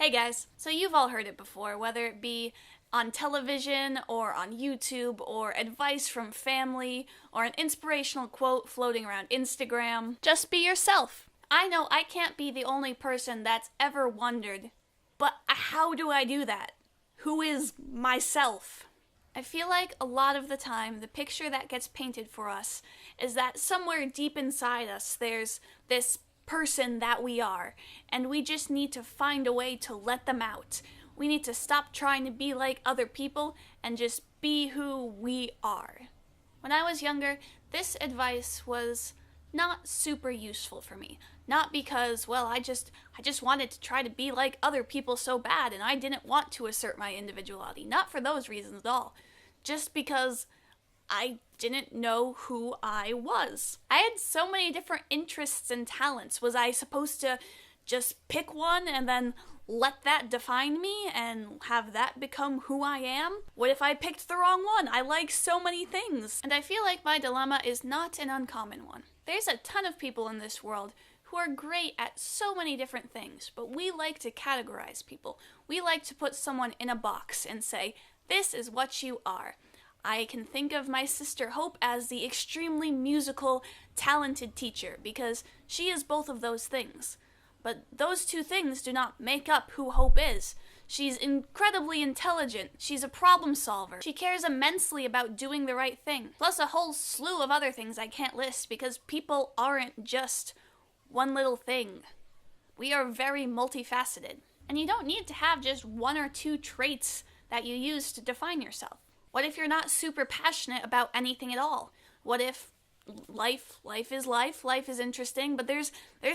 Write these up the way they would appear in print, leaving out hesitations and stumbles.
Hey guys, so you've all heard it before, whether it be on television or on YouTube or advice from family or an inspirational quote floating around Instagram. Just be yourself. I know I can't be the only person that's ever wondered, but how do I do that? Who is myself? I feel like a lot of the time the picture that gets painted for us is that somewhere deep inside us there's this person that we are, and we just need to find a way to let them out. We need to stop trying to be like other people and just be who we are. When I was younger, this advice was not super useful for me. Not because, well, I just wanted to try to be like other people so bad and I didn't want to assert my individuality. Not for those reasons at all. Just because I didn't know who I was. I had so many different interests and talents. Was I supposed to just pick one and then let that define me and have that become who I am? What if I picked the wrong one? I like so many things. And I feel like my dilemma is not an uncommon one. There's a ton of people in this world who are great at so many different things, but we like to categorize people. We like to put someone in a box and say, this is what you are. I can think of my sister Hope as the extremely musical, talented teacher because she is both of those things. But those two things do not make up who Hope is. She's incredibly intelligent. She's a problem solver. She cares immensely about doing the right thing. Plus a whole slew of other things I can't list because people aren't just one little thing. We are very multifaceted. And you don't need to have just one or two traits that you use to define yourself. What if you're not super passionate about anything at all? What if life is interesting, but there's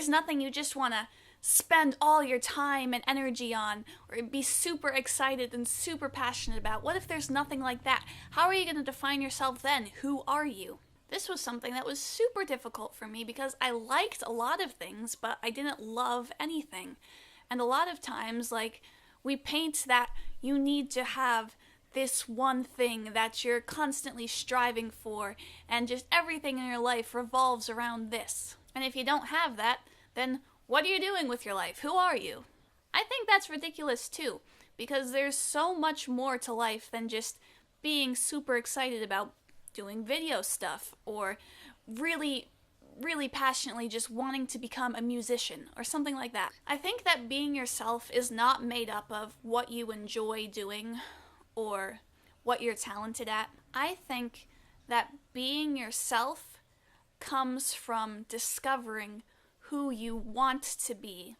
nothing you just want to spend all your time and energy on or be super excited and super passionate about? What if there's nothing like that? How are you going to define yourself then? Who are you? This was something that was super difficult for me because I liked a lot of things, but I didn't love anything. And a lot of times, we paint that you need to have this one thing that you're constantly striving for, and just everything in your life revolves around this. And if you don't have that, then what are you doing with your life? Who are you? I think that's ridiculous too, because there's so much more to life than just being super excited about doing video stuff, or really passionately just wanting to become a musician, or something like that. I think that being yourself is not made up of what you enjoy doing, or what you're talented at. I think that being yourself comes from discovering who you want to be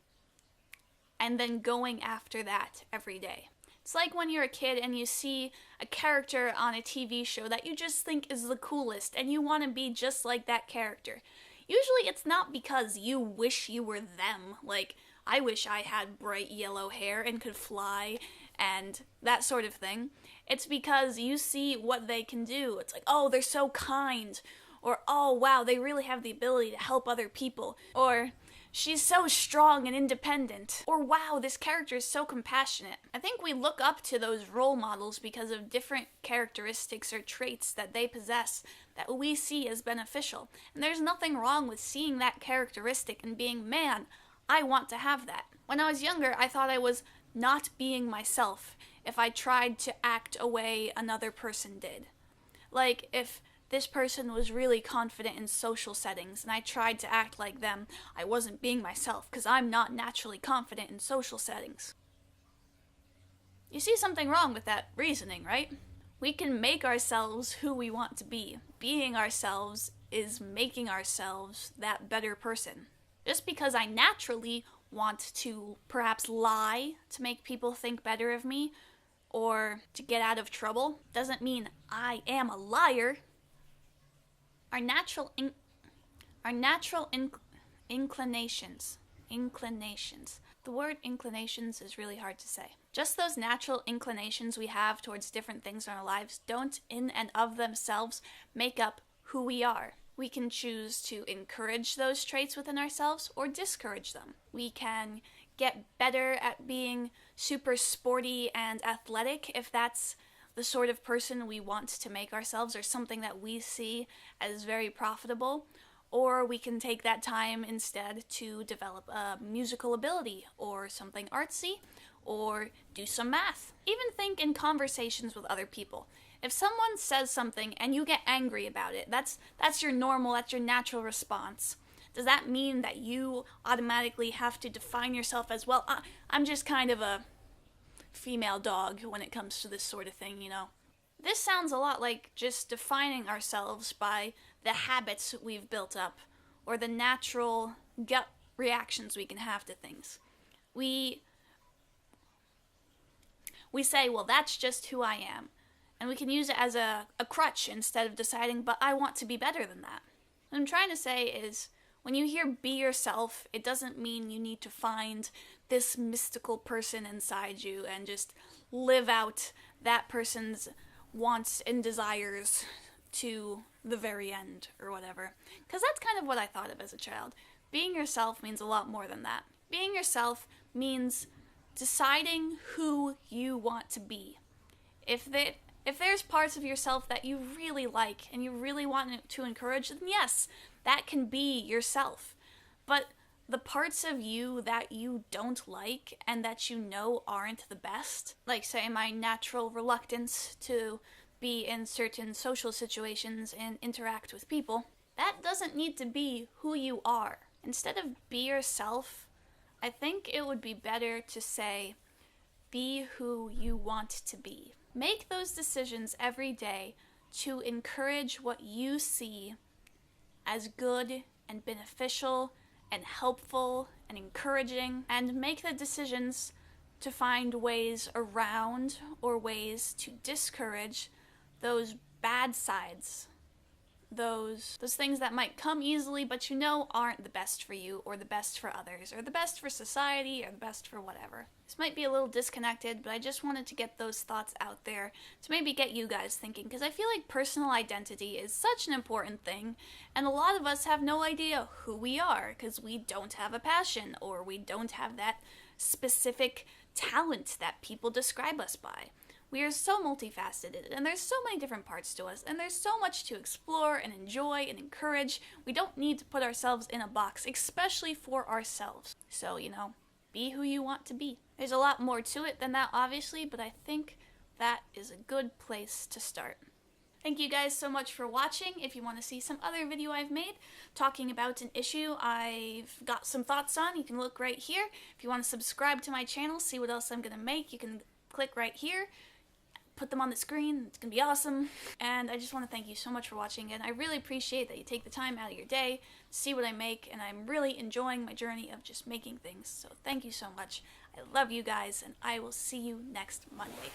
and then going after that every day. It's like when you're a kid and you see a character on a TV show that you just think is the coolest and you want to be just like that character. Usually it's not because you wish you were them, like, I wish I had bright yellow hair and could fly and that sort of thing. It's because you see what they can do. It's like, oh, they're so kind. Or, oh, wow, they really have the ability to help other people. Or, she's so strong and independent. Or, wow, this character is so compassionate. I think we look up to those role models because of different characteristics or traits that they possess that we see as beneficial. And there's nothing wrong with seeing that characteristic and being, man, I want to have that. When I was younger, I thought I was not being myself if I tried to act a way another person did. Like, if this person was really confident in social settings and I tried to act like them, I wasn't being myself because I'm not naturally confident in social settings. You see something wrong with that reasoning, right? We can make ourselves who we want to be. Being ourselves is making ourselves that better person. Just because I naturally want to perhaps lie to make people think better of me or to get out of trouble doesn't mean I am a liar. Our natural inclinations. The word inclinations is really hard to say. Just those natural inclinations we have towards different things in our lives don't in and of themselves make up who we are. We can choose to encourage those traits within ourselves or discourage them. We can get better at being super sporty and athletic if that's the sort of person we want to make ourselves or something that we see as very profitable. Or we can take that time instead to develop a musical ability or something artsy, or do some math. Even think in conversations with other people. If someone says something and you get angry about it, that's your normal, that's your natural response. Does that mean that you automatically have to define yourself as, well, I'm just kind of a female dog when it comes to this sort of thing, you know? This sounds a lot like just defining ourselves by the habits we've built up or the natural gut reactions we can have to things. We say, well, that's just who I am. And we can use it as a crutch instead of deciding, but I want to be better than that. What I'm trying to say is, when you hear be yourself, it doesn't mean you need to find this mystical person inside you and just live out that person's wants and desires to the very end or whatever. Because that's kind of what I thought of as a child. Being yourself means a lot more than that. Being yourself means deciding who you want to be. If there's parts of yourself that you really like and you really want to encourage, then yes, that can be yourself. But the parts of you that you don't like and that you know aren't the best, like say my natural reluctance to be in certain social situations and interact with people, that doesn't need to be who you are. Instead of be yourself, I think it would be better to say, be who you want to be. Make those decisions every day to encourage what you see as good and beneficial and helpful and encouraging, and make the decisions to find ways around or ways to discourage those bad sides, those things that might come easily but you know aren't the best for you or the best for others or the best for society or the best for whatever. This might be a little disconnected, but I just wanted to get those thoughts out there to maybe get you guys thinking, because I feel like personal identity is such an important thing, and a lot of us have no idea who we are because we don't have a passion or we don't have that specific talent that people describe us by. We are so multifaceted, and there's so many different parts to us, and there's so much to explore and enjoy and encourage. We don't need to put ourselves in a box, especially for ourselves. So, you know, be who you want to be. There's a lot more to it than that, obviously, but I think that is a good place to start. Thank you guys so much for watching. If you want to see some other video I've made talking about an issue I've got some thoughts on, you can look right here. If you want to subscribe to my channel, see what else I'm going to make, you can click right here. Put them on the screen. It's gonna be awesome. And I just want to thank you so much for watching, and I really appreciate that you take the time out of your day to see what I make, and I'm really enjoying my journey of just making things. So thank you so much. I love you guys, and I will see you next Monday.